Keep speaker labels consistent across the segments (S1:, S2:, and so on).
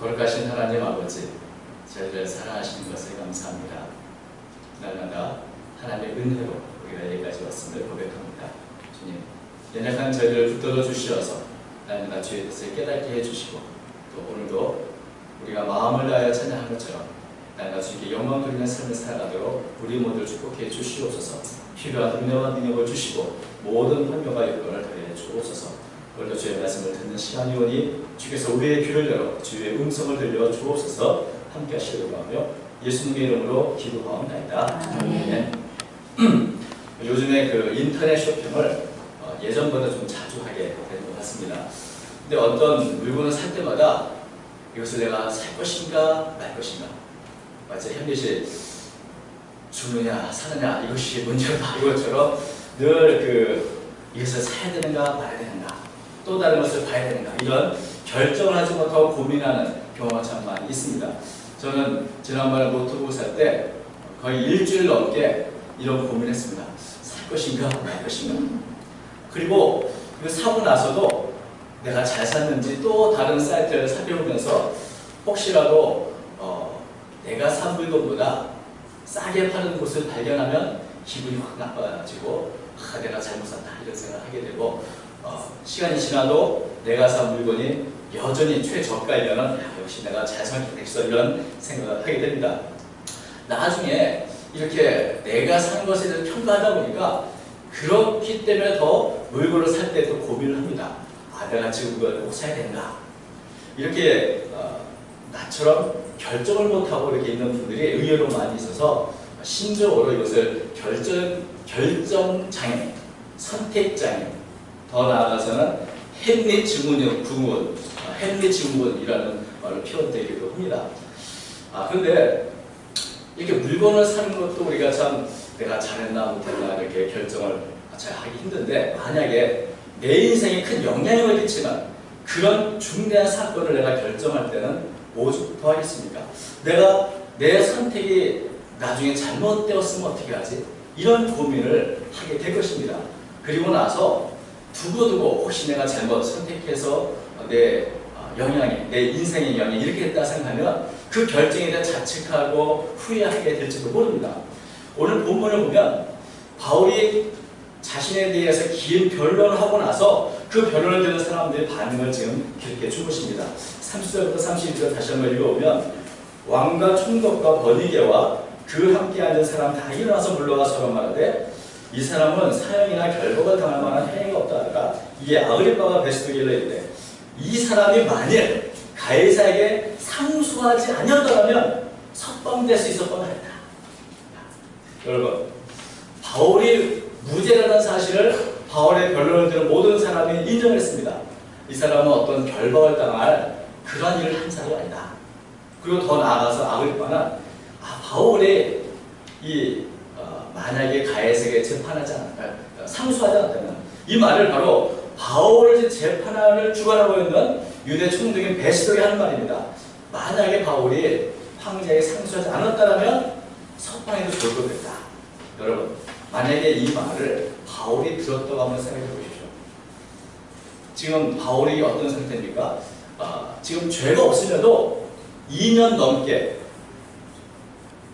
S1: 거룩하신 하나님 아버지, 저희를 사랑하시는 것을 감사합니다. 날마다 하나님의 은혜로 우리가 여기까지 왔음을 고백합니다. 주님, 연약한 저희를 붙들어 주시어서 날마다 주의 뜻을 깨닫게 해주시고, 또 오늘도 우리가 마음을 다하여 찬양한 것처럼 날마다 주님께 영광 돌리는 삶을 살아가도록 우리 모두를 축복해 주시옵소서. 필요한 은혜와 능력을 주시고 모든 환경과 여건을 더해 주옵소서. 오늘도 주의 말씀을 듣는 시간이 오니 주께서 우리의 귀를 열어 주의 음성을 들려 주옵소서. 함께 하시려고 하며 예수님의 이름으로 기도하옵나이다. 아멘. 요즘에 그 인터넷 쇼핑을 예전보다 좀 자주 하게 되는 것 같습니다. 근데 어떤 물건을 살 때마다 이것을 내가 살 것인가 말 것인가, 마치 현대시 죽느냐 사느냐 이것이 문제다 이것처럼 늘 이것을 사야 되는가 말아야 되는가, 또 다른 것을 봐야 되는가, 이런 결정을 하지 못하고 고민하는 경우가 참 많이 있습니다. 저는 지난번에 노트북을 살 때 거의 일주일 넘게 이런 고민을 했습니다. 살 것인가 말 것인가. 그리고 사고 나서도 내가 잘 샀는지 또 다른 사이트를 살펴보면서 혹시라도 내가 산 물건보다 싸게 파는 곳을 발견하면 기분이 확 나빠가지고 내가 잘못 샀다 이런 생각을 하게 되고, 시간이 지나도 내가 산 물건이 여전히 최저가이면 역시 내가 잘 선택했어 이런 생각을 하게 됩니다. 나중에 이렇게 내가 산 것에 대해서 평가하다 보니까 그렇기 때문에 더 물건을 살 때 또 고민을 합니다. 내가 지금 이걸 꼭 사야 되는가. 이렇게 나처럼 결정을 못하고 이렇게 있는 분들이 의외로 많이 있어서 심적으로 이것을 결정장애, 선택장애, 더 나아가서는 햄릿증후군이라는 말을 표현되기도 합니다. 그런데 이렇게 물건을 사는 것도 우리가 참 내가 잘했나 못했나 이렇게 결정을 잘 하기 힘든데, 만약에 내 인생에 큰 영향력을 끼치는 그런 중대한 사건을 내가 결정할 때는 뭐부터 하겠습니까? 내가 내 선택이 나중에 잘못되었으면 어떻게 하지? 이런 고민을 하게 될 것입니다. 그리고 나서 두고두고 혹시 내가 잘못 선택해서 내 인생의 영향이 이렇게 했다 생각하면 그 결정에 대해 자책하고 후회하게 될지도 모릅니다. 오늘 본문을 보면 바울이 자신에 대해서 긴 변론을 하고 나서 그 변론을 듣는 사람들의 반응을 지금 기록해 준 것입니다. 30절부터 31절 다시 한번 읽어보면, 왕과 총독과 버니게와 그 함께 앉은 사람 다 일어나서 물러가 서로 말하되, 이 사람은 사형이나 결박을 당할 만한 행위가 없다 하더라. 이에 아그리빠가 베스도에게 이르되, 이 사람이 만일 가이사에게 상수하지 아니었더라면 석방될 수 있었던 하였다. 여러분, 바울이 무죄라는 사실을 바울의 변론을 들은 모든 사람이 인정했습니다. 이 사람은 어떤 결박을 당할 그런 일을 한 사람이 아니다. 그리고 더 나아가서 아그리빠는 바울이 만약에 가이사에게 상수하지 않았다면, 이 말을 바로 바울을 재판을 주관하고 있는 유대 총독인 베스도이 하는 말입니다. 만약에 바울이 황제에게 상수하지 않았다면 석방해도 좋을 것 같다. 여러분, 만약에 이 말을 바울이 들었다고 한번 생각해 보십시오. 지금 바울이 어떤 상태입니까? 지금 죄가 없으면도 2년 넘게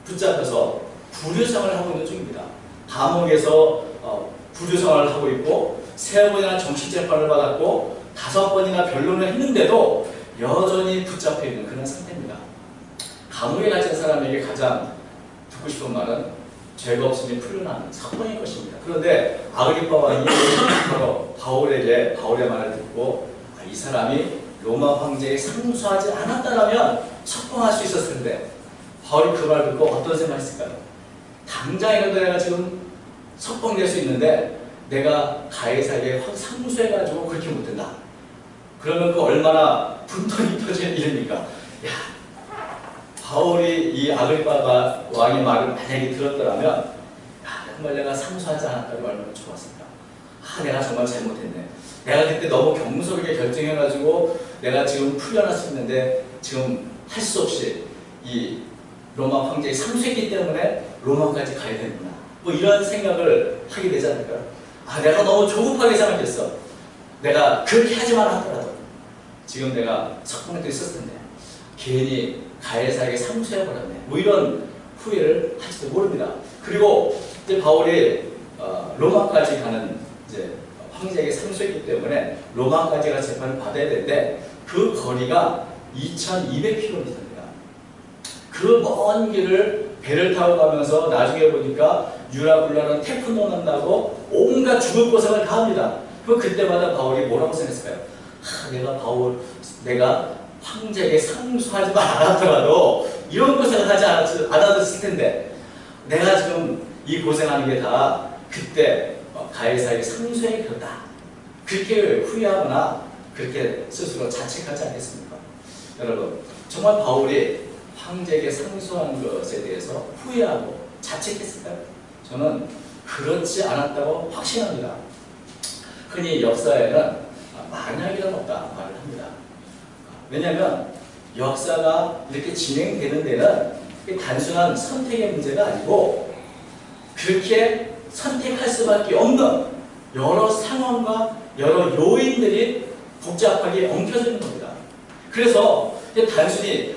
S1: 붙잡혀서 불효생활을 하고 있는 중입니다. 감옥에서 불효생활을 하고 있고, 3번이나 정식재판을 받았고 5번이나 변론을 했는데도 여전히 붙잡혀 있는 그런 상태입니다. 감옥에 갇힌 사람에게 가장 듣고 싶은 말은 죄가 없으니 풀려나는 석방일 것입니다. 그런데 아그리빠 왕이 바로 바울의 말을 듣고, 이 사람이 로마 황제에 상수하지 않았다면 석방할 수 있었을 텐데, 바울이 그 말 듣고 어떤 생각했을까요? 당장이라도 내가 지금 석방될 수 있는데 내가 가이사에게 확 상수해가지고 그렇게 못된다. 그러면 그 얼마나 분통이 터질 일입니까? 바울이 이 아그리빠 왕의 말을 만약에 들었더라면, 정말 내가 상수하지 않았다고 얼마나 좋았을까. 내가 정말 잘못했네. 내가 그때 너무 경솔하게 결정해가지고 내가 지금 풀려날 수 있는데 지금 할 수 없이 이 로마 황제에 상수했기 때문에 로마까지 가야 되는구나. 이런 생각을 하게 되지 않을까요? 내가 너무 조급하게 생각했어. 내가 그렇게 하지만 하더라도 지금 내가 석방될 수 있었을 텐데. 괜히 가해사에게 상처해버렸네. 뭐 이런 후회를 할지도 모릅니다. 그리고 이제 바울이 로마까지 가는 이제 황제에게 상소했기 때문에 로마까지 가 재판을 받아야 되는데 그 거리가 2200km입니다. 그 먼 길을 배를 타고 가면서 나중에 보니까 유라굴라는 태풍도 난다고 온갖 죽을 고생을 다 합니다. 그때마다 바울이 뭐라고 생각했을까요? 내가 황제에게 상소하지 않았더라도 이런 고생을 하지 않았을 텐데 내가 지금 이 고생하는 게 다 그때 가해사에게 상소해 그렇다. 그렇게 후회하거나 그렇게 스스로 자책하지 않겠습니까? 여러분, 정말 바울이 황제에게 상소한 것에 대해서 후회하고 자책했을까요? 저는 그렇지 않았다고 확신합니다. 흔히 역사에는 만약이란 없다 말을 합니다. 왜냐하면 역사가 이렇게 진행되는 데는 단순한 선택의 문제가 아니고 그렇게 선택할 수밖에 없는 여러 상황과 여러 요인들이 복잡하게 엉켜져 있는 겁니다. 그래서 단순히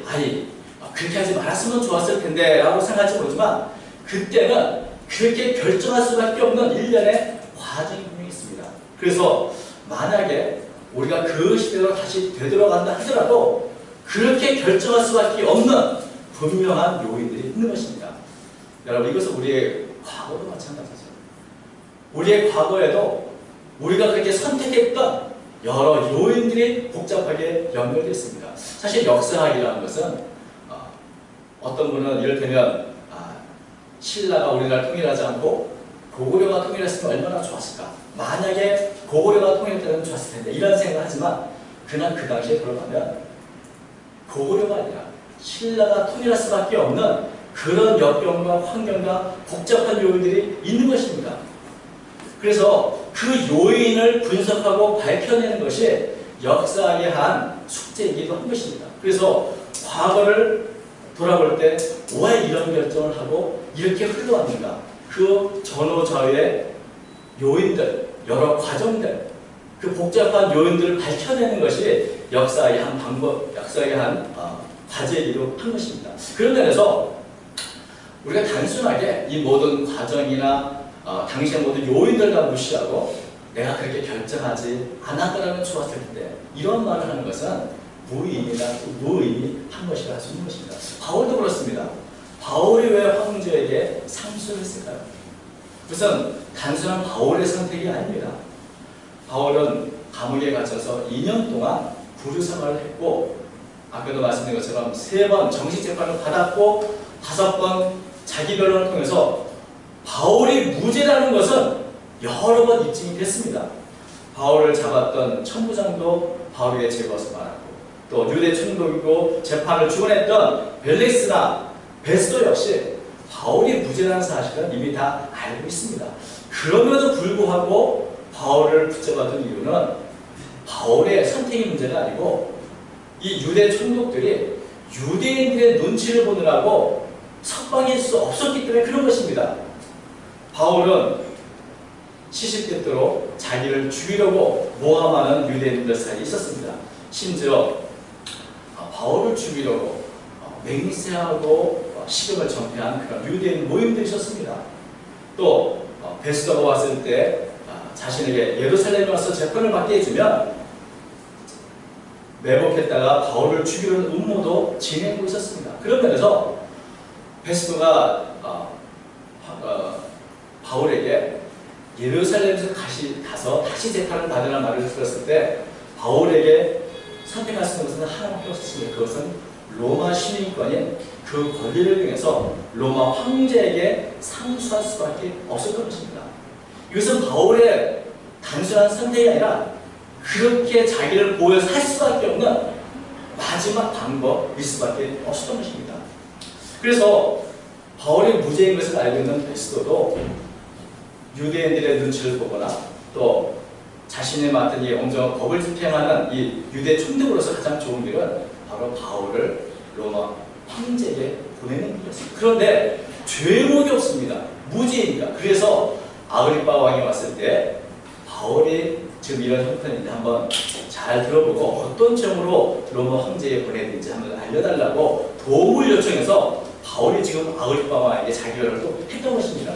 S1: 그렇게 하지 말았으면 좋았을 텐데 라고 생각할지 모르지만 그때는 그렇게 결정할 수밖에 없는 일련의 과정이 분명히 있습니다. 그래서 만약에 우리가 그 시대로 다시 되돌아간다 하더라도 그렇게 결정할 수밖에 없는 분명한 요인들이 있는 것입니다. 여러분, 이것은 우리의 과거도 마찬가지죠. 우리의 과거에도 우리가 그렇게 선택했던 여러 요인들이 복잡하게 연결되어 있습니다. 사실 역사학이라는 것은 어떤 분은 이를테면 신라가 우리나라를 통일하지 않고 고구려가 통일했으면 얼마나 좋았을까. 만약에 고구려가 통일했다면 좋았을 텐데 이런 생각을 하지만 그냥 그 당시에 돌아가면 고구려가 아니라 신라가 통일할 수밖에 없는 그런 여건과 환경과 복잡한 요인들이 있는 것입니다. 그래서 그 요인을 분석하고 밝혀내는 것이 역사학의 한 숙제이기도 한 것입니다. 그래서 과거를 돌아볼 때 왜 이런 결정을 하고 이렇게 흘러왔는가, 그 전후좌우의 요인들, 여러 과정들, 그 복잡한 요인들을 밝혀내는 것이 역사의 한 방법, 역사의 한 과제이기도 한 것입니다. 그런 면에서 우리가 단순하게 이 모든 과정이나 당시의 모든 요인들 다 무시하고 내가 그렇게 결정하지 않았더라면 좋았을 텐데 이런 말을 하는 것은 무의미다, 무의미한 것이라 할 수 있는 것입니다. 바울도 그렇습니다. 바울이 왜 황제에게 상소를 했을까요? 그것은 단순한 바울의 선택이 아닙니다. 바울은 감옥에 갇혀서 2년 동안 구류 생활을 했고 아까도 말씀드린 것처럼 3번 정식 재판을 받았고 5번 자기 변론을 통해서 바울이 무죄라는 것은 여러 번 입증이 됐습니다. 바울을 잡았던 천부장도 바울에게 제거해서 말았고 또 유대 총독이고 재판을 주관했던 벨릭스나 베스도 역시 바울이 무죄라는 사실은 이미 다 알고 있습니다. 그럼에도 불구하고 바울을 붙잡았던 이유는 바울의 선택의 문제가 아니고 이 유대 총독들이 유대인들의 눈치를 보느라고 석방할 수 없었기 때문에 그런 것입니다. 바울은 시시때때로 자기를 죽이려고 모함하는 유대인들 사이에 있었습니다. 심지어 바울을 죽이려고 맹세하고 식음을 전폐한 그런 유대인 모임들이 있었습니다. 또 베스더가 왔을 때 자신에게 예루살렘에 와서 재판을 받게 해주면 매복했다가 바울을 죽이려는 음모도 진행하고 있었습니다. 그런 면에서 베스더가 바울에게 예루살렘에서 가서 다시 재판을 받으라는 말을 들었을 때 바울에게 선택할 수 있는 것은 하나밖에 없었습니다. 그것은 로마 시민권인 그 권리를 이용해서 로마 황제에게 상수할 수밖에 없었던 것입니다. 이것은 바울의 단순한 선택이 아니라 그렇게 자기를 보호해서 할 수밖에 없는 마지막 방법일 수밖에 없었던 것입니다. 그래서 바울이 무죄인 것을 알고 있는 베스도도 유대인들의 눈치를 보거나 또 자신이 맡은 이 엄정한 법을 집행하는 이 유대 총독으로서 가장 좋은 길은 바로 바울을 로마 황제에게 보내는 길이었습니다. 그런데 죄목이 없습니다. 무죄입니다. 그래서 아그리파 왕이 왔을 때 바울이 지금 이런 형편인데 한번 잘 잘 들어보고 어떤 점으로 로마 황제에 보내야 되는지 한번 알려달라고 도움을 요청해서 바울이 지금 아그리파 왕에게 자기 연락을 또 했던 것입니다.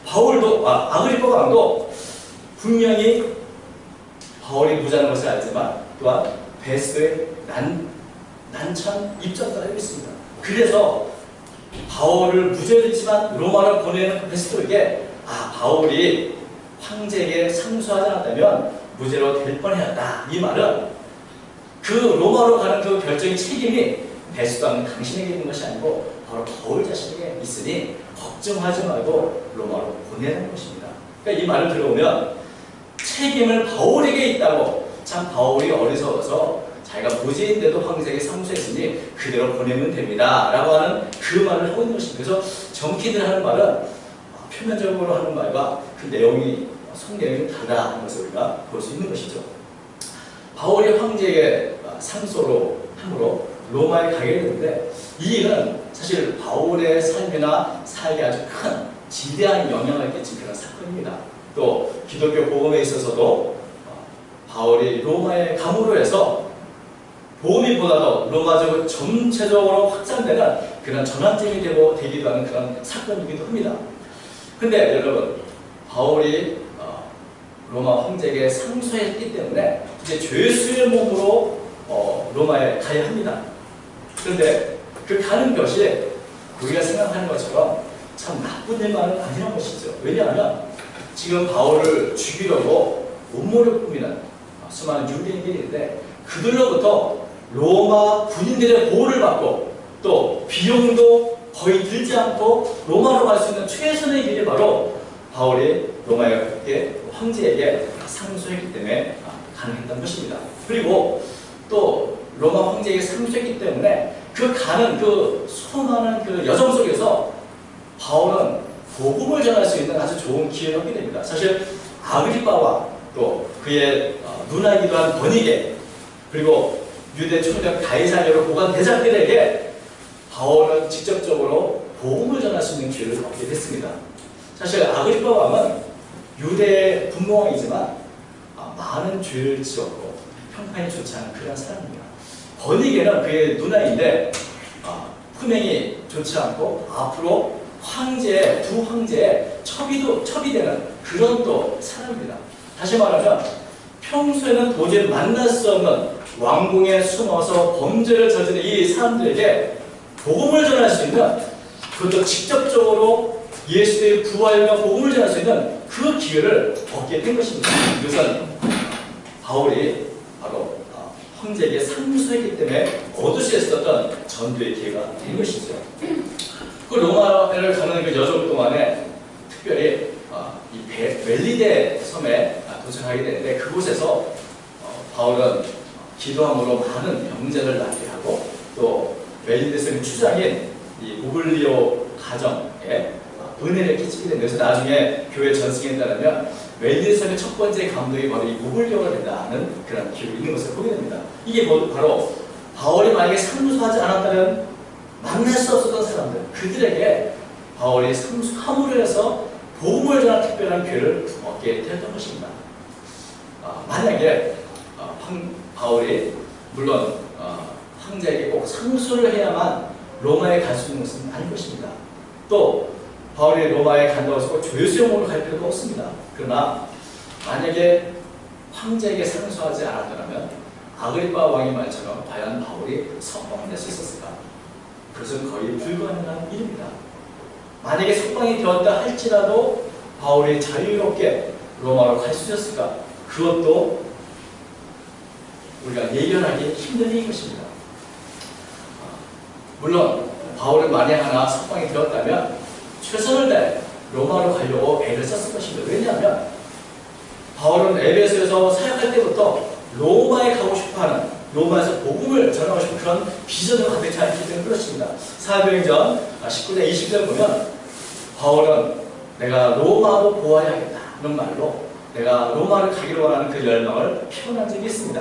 S1: 아그리파 왕도 분명히 바울이 무자는 것을 알지만 또한 베스도의 난처한 입장도 알고 있습니다. 그래서 바울을 무죄했지만 로마로 보내는 베스도에게 바울이 황제에게 상소하지 않았다면 무죄로 될 뻔했다. 이 말은 그 로마로 가는 그 결정의 책임이 베스도는 당신에게 있는 것이 아니고 바로 바울 자신에게 있으니 걱정하지 말고 로마로 보내는 것입니다. 그러니까 이 말을 들어보면 책임을 바울에게 있다고, 참 바울이 어리석어서 자기가 무죄인데도 황제에게 상소했으니 그대로 보내면 됩니다 라고 하는 그 말을 하고 있는 것입니다. 그래서 정치인들 하는 말은 표면적으로 하는 말과 그 내용이 성내용이 다르다는 것을 우리가 볼 수 있는 것이죠. 바울이 황제에게 상소로 함으로 로마에 가게 되는데 이 일은 사실 바울의 삶이나 삶에 아주 큰 지대한 영향을 끼친 그런 사건입니다. 또 기독교 복음에 있어서도 바울이 로마에 감으로 해서 복음이 보다도 로마적으로 전체적으로 확산되는 그런 전환점이 되기도 하는 그런 사건이기도 합니다. 근데 여러분, 바울이 로마 황제에게 상소했기 때문에 이제 죄수의 몸으로 로마에 가야 합니다. 그런데 그 가는 것이 우리가 생각하는 것처럼 참 나쁜 일만은 아니란 것이죠. 왜냐하면 지금 바울을 죽이려고 음모를 꾸미는 수많은 유대인들이 있는데 그들로부터 로마 군인들의 보호를 받고 또 비용도 거의 들지 않고 로마로 갈 수 있는 최선의 길이 바로 바울이 로마의 황제에게 상소했기 때문에 가능했던 것입니다. 그리고 또 로마 황제에게 상소했기 때문에 그 가는 그 수많은 그 여정 속에서 바울은 복음을 전할 수 있는 아주 좋은 기회를 얻게 됩니다. 사실 아그리파와 또 그의 누나이기도 한 버니게 그리고 유대 총독 가이사랴로 고관 대장들에게 바울은 직접적으로 복음을 전할 수 있는 기회를 얻게 됐습니다. 사실 아그리파 왕은 유대의 분봉왕이지만 많은 죄를 지었고 평판이 좋지 않은 그런 사람입니다. 버니게는 그의 누나인데 품행이 좋지 않고 앞으로 두 황제의 첩이 되는 그런 또 사람입니다. 다시 말하면 평소에는 도저히 만날 수 없는 왕궁에 숨어서 범죄를 저지른 이 사람들에게 복음을 전할 수 있는, 그것도 직접적으로 예수의 부활과 복음을 전할 수 있는 그 기회를 얻게 된 것입니다. 이것은 바울이 바로 황제에게 상소했기 때문에 얻을 수 있었던 전도의 기회가 된 것이죠. 그 로마를 가는 그 여정 동안에 특별히 이 멜리데 섬에 도착하게 되는데 그곳에서 바울은 기도함으로 많은 병자를 낫게 하고 또 멜리데 섬의 추장인 이 우블리오 가정에 은혜를 끼치게 됩니다. 그래서 나중에 교회 전승에 따르면 멜리데 섬의 첫 번째 감독이 바로 이 우블리오가 된다는 그런 기록이 있는 것을 보게 됩니다. 이게 바로 바울이 만약에 상소하지 않았다면 만날 수 없었던 사람들, 그들에게 바울이 상소함으로 해서 복음을 전한 특별한 기회를 얻게 되었던 것입니다. 만약에 바울이 물론 황제에게 꼭 상소를 해야만 로마에 갈 수 있는 것은 아닐 것입니다. 또 바울이 로마에 간다고 해서 꼭 죄수용으로 갈 필요도 없습니다. 그러나 만약에 황제에게 상소하지 않았더라면 아그리파 왕의 말처럼 과연 바울이 석방될 수 있었을까? 그것은 거의 불가능한 일입니다. 만약에 석방이 되었다 할지라도 바울이 자유롭게 로마로 갈 수 있었을까? 그것도 우리가 예견하기 힘든 일인 것입니다. 물론 바울은 만약 하나 석방이 되었다면 최선을 다해 로마로 가려고 애를 썼을 것입니다. 왜냐하면 바울은 에베소에서 사역할 때부터 로마에 가고 싶어하는, 로마에서 복음을 전하고 싶은 그런 비전으로 가득 차 있기 때문에 그렇습니다. 사도행전 19장 20절 보면 바울은 내가 로마로 보아야겠다 이런 말로 내가 로마를 가기로 원하는 그 열망을 표현한 적이 있습니다.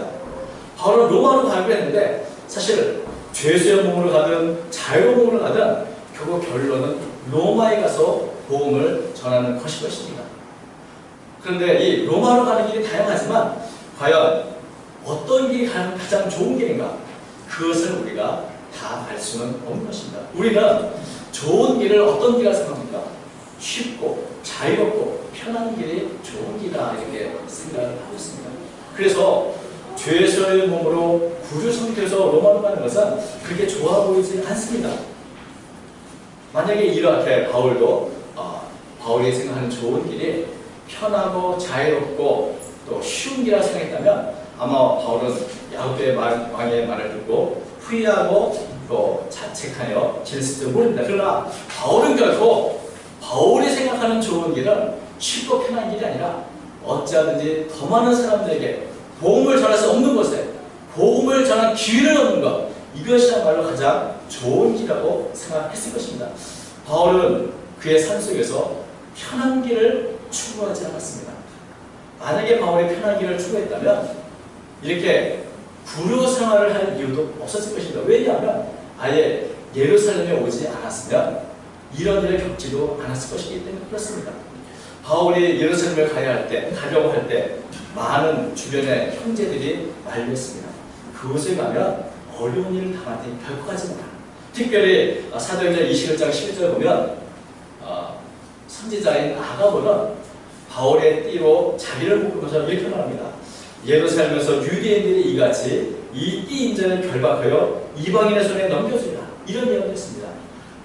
S1: 바울은 로마로 가기로 했는데 사실 죄수의 몸으로 가든 자유의 몸으로 가든 결국 결론은 로마에 가서 복음을 전하는 것입니다. 그런데 이 로마로 가는 길이 다양하지만 과연 어떤 길이 가장 좋은 길인가? 그것을 우리가 다 알 수는 없는 것입니다. 우리는 좋은 길을 어떤 길이라 생각합니까? 쉽고 자유롭고 편한 길이 좋은 길이다 이렇게 생각을 하고 있습니다. 그래서 죄에서의 몸으로 구주 상태에서 로마로 가는 것은 그렇게 좋아 보이지 않습니다. 만약에 이렇게 바울이 생각하는 좋은 길이 편하고 자유롭고 또 쉬운 길이라 생각했다면 아마 바울은 야곱의 왕의 말을 듣고 후회하고 또 자책하여 지냈을지 모릅니다. 그러나 바울은 결코 바울이 생각하는 좋은 길은 쉽고 편한 길이 아니라 어찌하든지 더 많은 사람들에게 복음을 전할 수 없는 곳에 복음을 전할 기회를 얻는 것, 이것이야말로 가장 좋은 길이라고 생각했을 것입니다. 바울은 그의 삶 속에서 편한 길을 추구하지 않았습니다. 만약에 바울이 편한 길을 추구했다면 이렇게 불효 생활을 할 이유도 없었을 것입니다. 왜냐하면 아예 예루살렘에 오지 않았으면 이런 일을 겪지도 않았을 것이기 때문에 그렇습니다. 바울이 예루살렘을 가려고 할 때 많은 주변의 형제들이 말렸습니다. 그곳에 가면 어려운 일을 당할 테니 결코 가지 마라. 특별히 사도행전 21장 11절을 보면 선지자인 아가보는 바울의 띠로 자기를 묶으면서 이렇게 말합니다. 예루살렘에서 유대인들이 이같이 이 띠 인자를 결박하여 이방인의 손에 넘겨주라. 이런 예언을 했습니다.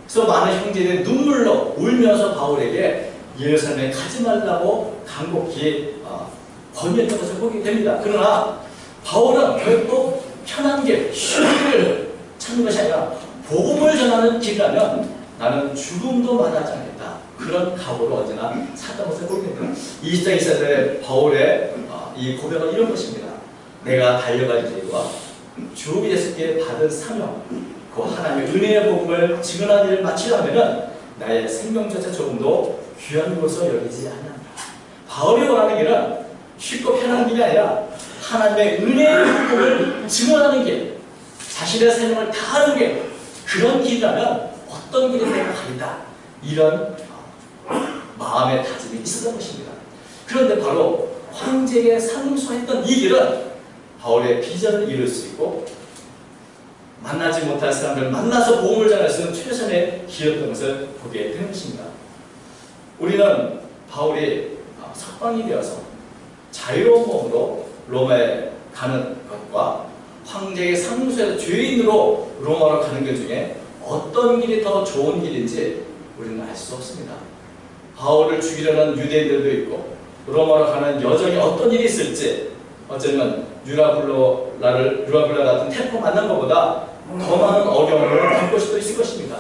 S1: 그래서 많은 형제들이 눈물로 울면서 바울에게 예루살렘에 가지 말라고 간곡히 권유했던 것을 보게 됩니다. 그러나 바울은 결코 편한 길, 쉬운 길을 찾는 것이 아니라 복음을 전하는 길이라면 나는 죽음도 마다하지 않겠다. 그런 각오로 언제나 샀던 것을 보게 됩니다. 20장 24절에 바울의 이 고백은 이런 것입니다. 내가 달려갈 길과 주옵이 됐을 때 받은 사명, 그 하나님의 은혜의 복음을 증언하는 일을 마치려면 나의 생명조차 조금도 귀한 것으로 여기지 않는다. 바울이 원하는 길은 쉽고 편한 길이 아니라 하나님의 은혜의 복음을 증언하는 길, 자신의 생명을 다하는 길, 그런 길이라면 어떤 길이 내가 가겠다. 이런 마음의 다짐이 있었던 것입니다. 그런데 바로 황제에게 상소했던 이 길은 바울의 비전을 이룰 수 있고 만나지 못할 사람들을 만나서 복음을 전할 수 있는 최선의 길이었던 것을 보게 되는 것입니다. 우리는 바울이 석방이 되어서 자유로운 몸으로 로마에 가는 것과 황제에게 상소해서 죄인으로 로마로 가는 길 중에 어떤 길이 더 좋은 길인지 우리는 알 수 없습니다. 바울을 죽이려는 유대인들도 있고 로마로 가는 여정에 어떤 일이 있을지 어쩌면 유라블라 같은 태포 만난 것보다 더 많은 어려움을 겪을 수도 있을 것입니다.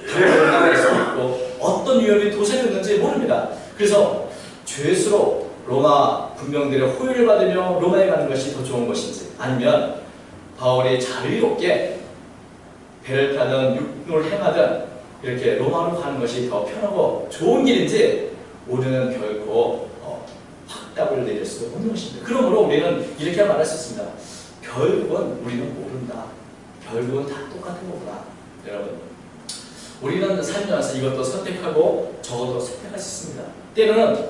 S1: 강도를 나갈 수도 있고 어떤 위험이 도사리는지 모릅니다. 그래서 죄수로 로마 군병들의 호의를 받으며 로마에 가는 것이 더 좋은 것인지 아니면 바울이 자유롭게 배를 타든 육로를 행하든 이렇게 로마로 가는 것이 더 편하고 좋은 길인지 우리는 결코 확답을 내릴 수 없는 것입니다. 그러므로 우리는 이렇게 말할 수 있습니다. 결국은 우리는 모른다. 결국은 다 똑같은 거구나. 여러분, 우리는 살면서 이것도 선택하고 저것도 선택할 수 있습니다. 때로는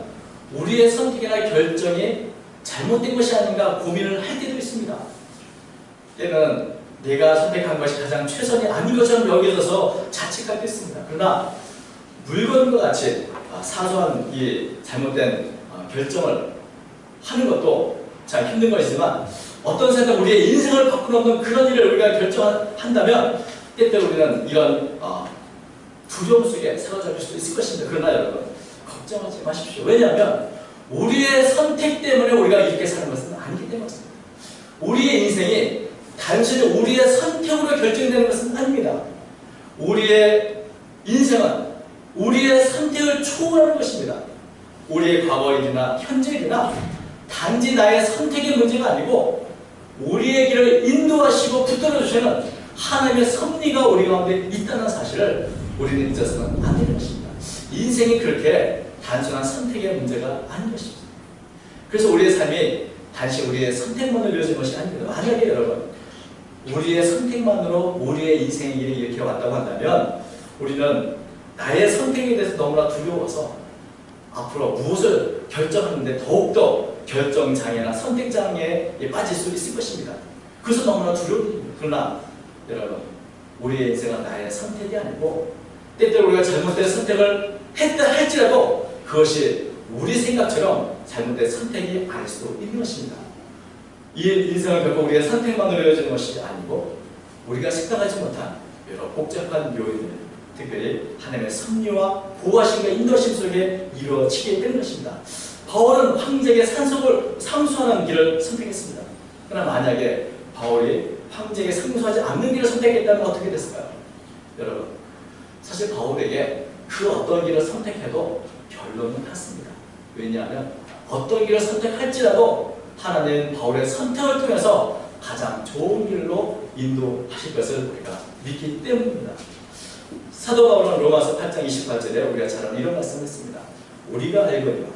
S1: 우리의 선택이나 결정이 잘못된 것이 아닌가 고민을 할 때도 있습니다. 때는 내가 선택한 것이 가장 최선이 아닌 것처럼 여겨져서 자책할 때 있습니다. 그러나 물건과 같이 사소한 이 잘못된 결정을 하는 것도 참 힘든 것이지만 어떤 생각 우리의 인생을 바꾸는 그런 일을 우리가 결정한다면 때때로 우리는 이런 두려움 속에 사로잡힐 수 있을 것입니다. 그러나 여러분 걱정하지 마십시오. 왜냐하면 우리의 선택 때문에 우리가 이렇게 사는 것은 아니기 때문입니다. 우리의 인생이 단순히 우리의 선택으로 결정되는 것은 아닙니다. 우리의 인생은 우리의 선택을 초월하는 것입니다. 우리의 과거일이나 현재일이나 단지 나의 선택의 문제가 아니고 우리의 길을 인도하시고 붙들어주시는 하나님의 섭리가 우리 가운데 있다는 사실을 우리는 잊어서는 안 되는 것입니다. 인생이 그렇게 단순한 선택의 문제가 아닌 것입니다. 그래서 우리의 삶이 단지 우리의 선택만으로 이루어진 것이 아닙니다. 만약에 여러분 우리의 선택만으로 우리의 인생의 길이 이렇게 왔다고 한다면 우리는 나의 선택에 대해서 너무나 두려워서 앞으로 무엇을 결정하는데 더욱더 결정장애나 선택장애에 빠질 수 있을 것입니다. 그래서 너무나 두려운 일입니다. 그러나 여러분, 우리의 인생은 나의 선택이 아니고 때때로 우리가 잘못된 선택을 했다 할지라도 그것이 우리 생각처럼 잘못된 선택이 아닐 수도 있는 것입니다. 이 인생은 결코 우리의 선택만으로 이루어지는 것이 아니고 우리가 생각하지 못한 여러 복잡한 요인들, 특별히 하나님의 섭리와 보호하심과 인도하심 속에 이루어지게 되는 것입니다. 바울은 황제에게 상수하는 길을 선택했습니다. 그러나 만약에 바울이 황제에게 상수하지 않는 길을 선택했다면 어떻게 됐을까요? 여러분, 사실 바울에게 그 어떤 길을 선택해도 결론은 같습니다. 왜냐하면 어떤 길을 선택할지라도 하나님은 바울의 선택을 통해서 가장 좋은 길로 인도하실 것을 우리가 믿기 때문입니다. 사도 바울은 로마서 8장 28절에 우리가 잘 아는 이런 말씀을 했습니다. 우리가 알거니와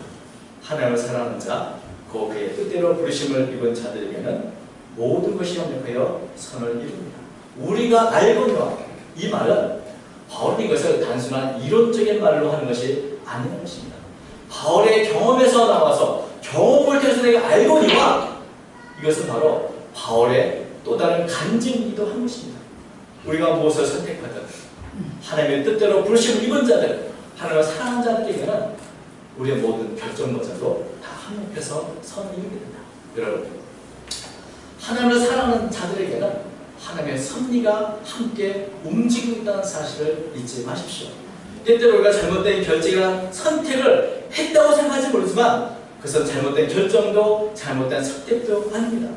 S1: 하나님을 사랑하는 자, 곧 그의 뜻대로 부르심을 입은 자들에게는 모든 것이 협력하여 선을 이룹니다. 우리가 알거니와, 이 말은 바울이 이것을 단순한 이론적인 말로 하는 것이 아닌 것입니다. 바울의 경험에서 나와서 경험을 통해서 내가 알거니와, 이것은 바로 바울의 또 다른 간증이기도 한 것입니다. 우리가 무엇을 선택하든 하나님의 뜻대로 부르심을 입은 자들, 하나님을 사랑하는 자들에게는 우리의 모든 결정거자도 다 합력해서 선을 이루게 된다. 여러분, 하나님을 사랑하는 자들에게는 하나님의 섭리가 함께 움직이고 있다는 사실을 잊지 마십시오. 때때로 우리가 잘못된 결정이나 선택을 했다고 생각하지 모르지만 그것은 잘못된 결정도 잘못된 선택도 아닙니다.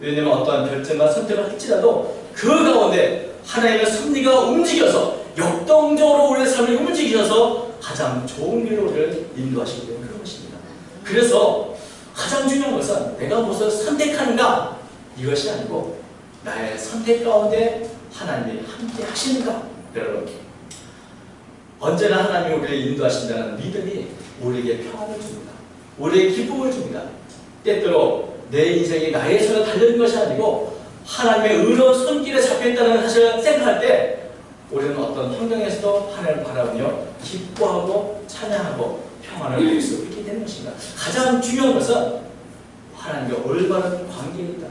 S1: 왜냐하면 어떠한 결정과 선택을 할지라도 그 가운데 하나님의 섭리가 움직여서 역동적으로 우리의 삶을 움직이셔서 가장 좋은 길로 우리를 인도하시기 때문에 그런 것입니다. 그래서 가장 중요한 것은 내가 무엇을 선택하는가, 이것이 아니고 나의 선택 가운데 하나님이 함께 하시는가. 여러분, 언제나 하나님이 우리를 인도하신다는 믿음이 우리에게 평안을 줍니다. 우리에게 기쁨을 줍니다. 때때로 내 인생이 나의 손에 달려있는 것이 아니고 하나님의 의로운 손길에 잡혀있다는 사실을 생각할 때 우리는 어떤 환경에서도 하나님을 바라보며 기뻐하고 찬양하고 평안을 누릴 수 있게 되는 것입니다. 가장 중요한 것은 하나님과 올바른 관계에 있다.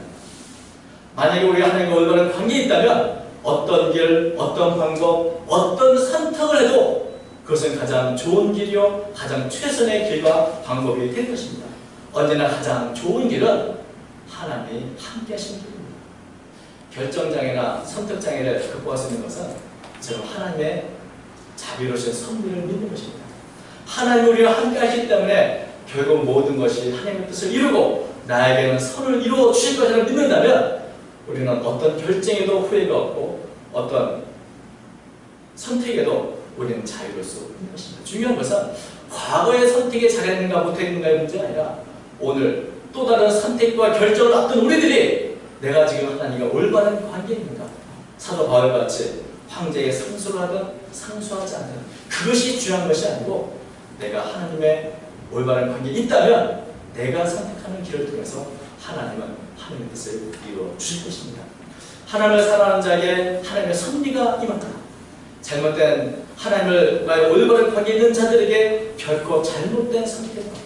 S1: 만약에 우리가 하나님과 올바른 관계에 있다면 어떤 길, 어떤 방법, 어떤 선택을 해도 그것은 가장 좋은 길이요 가장 최선의 길과 방법이 될 것입니다. 언제나 가장 좋은 길은 하나님이 함께 하시는 길입니다. 결정장애나 선택장애를 극복할 수 있는 것은 저는 하나님의 자비로우신 섭리를 믿는 것입니다. 하나님이 우리와 함께 하시기 때문에 결국 모든 것이 하나님의 뜻을 이루고 나에게는 선을 이루어 주실 것이라고 믿는다면 우리는 어떤 결정에도 후회가 없고 어떤 선택에도 우리는 자유로울 수 있는 것입니다. 중요한 것은 과거의 선택이 잘했는가 못했는가의 문제가 아니라 오늘 또 다른 선택과 결정을 앞둔 우리들이 내가 지금 하나님과 올바른 관계에 있는가, 사도 바울같이 황제에게 상수를 하든 상수하지 않든 그것이 중요한 것이 아니고 내가 하나님의 올바른 관계에 있다면 내가 선택하는 길을 통해서 하나님은 하나님의 뜻을 이루어 주실 것입니다. 하나님을 사랑하는 자에게 하나님의 섭리가 임한다. 잘못된 하나님과의 올바른 관계에 있는 자들에게 결코 잘못된 선택은 없다.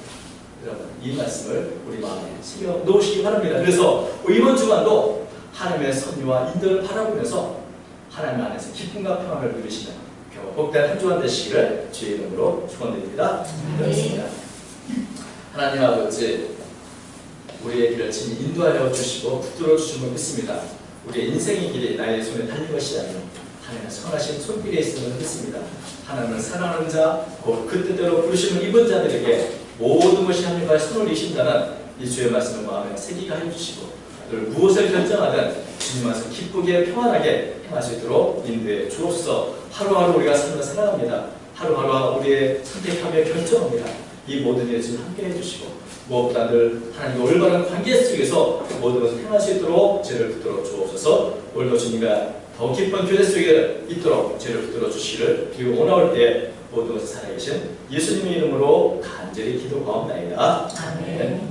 S1: 여러분, 이 말씀을 우리 마음에 새겨 놓으시기 바랍니다. 그래서 이번 주간도 하나님의 섭리와 인도를 바라보면서 하나님 안에서 기쁨과 평안을 누리시는 복된 한 주간 되시기를 주의 이름으로 축원드립니다. 그렇습니다. 하나님 아버지, 우리의 길을 친히 인도하여 주시고 붙들어 주심을 믿습니다. 우리의 인생의 길이 나의 손에 달린 것이 아니라 하나님의 선하신 손길에 있음을 믿습니다. 하나님을 사랑하는 자, 곧 그 뜻대로 부르심을 입은 자들에게 모든 것이 하나님과의 손을 이신다는 이 주의 말씀을 마음에 새기게 하여 주시고 늘 무엇을 결정하든 주님 안에서 기쁘게 평안하게 행할 수 있도록 인도해 주옵소서. 하루하루 우리가 삶을 살아갑니다. 하루하루 우리의 선택하며 결정합니다. 이 모든 일을 주님 함께 해주시고 무엇보다 늘 하나님과 올바른 관계 속에서 모든 것을 행할 수 있도록 죄를 붙들어 주옵소서. 오늘도 주님과 더 깊은 교제 속에 있도록 죄를 붙들어 주시기를, 그리고 오나올 때 모든 것을 살아계신 예수님의 이름으로 간절히 기도하옵나이다. 아멘.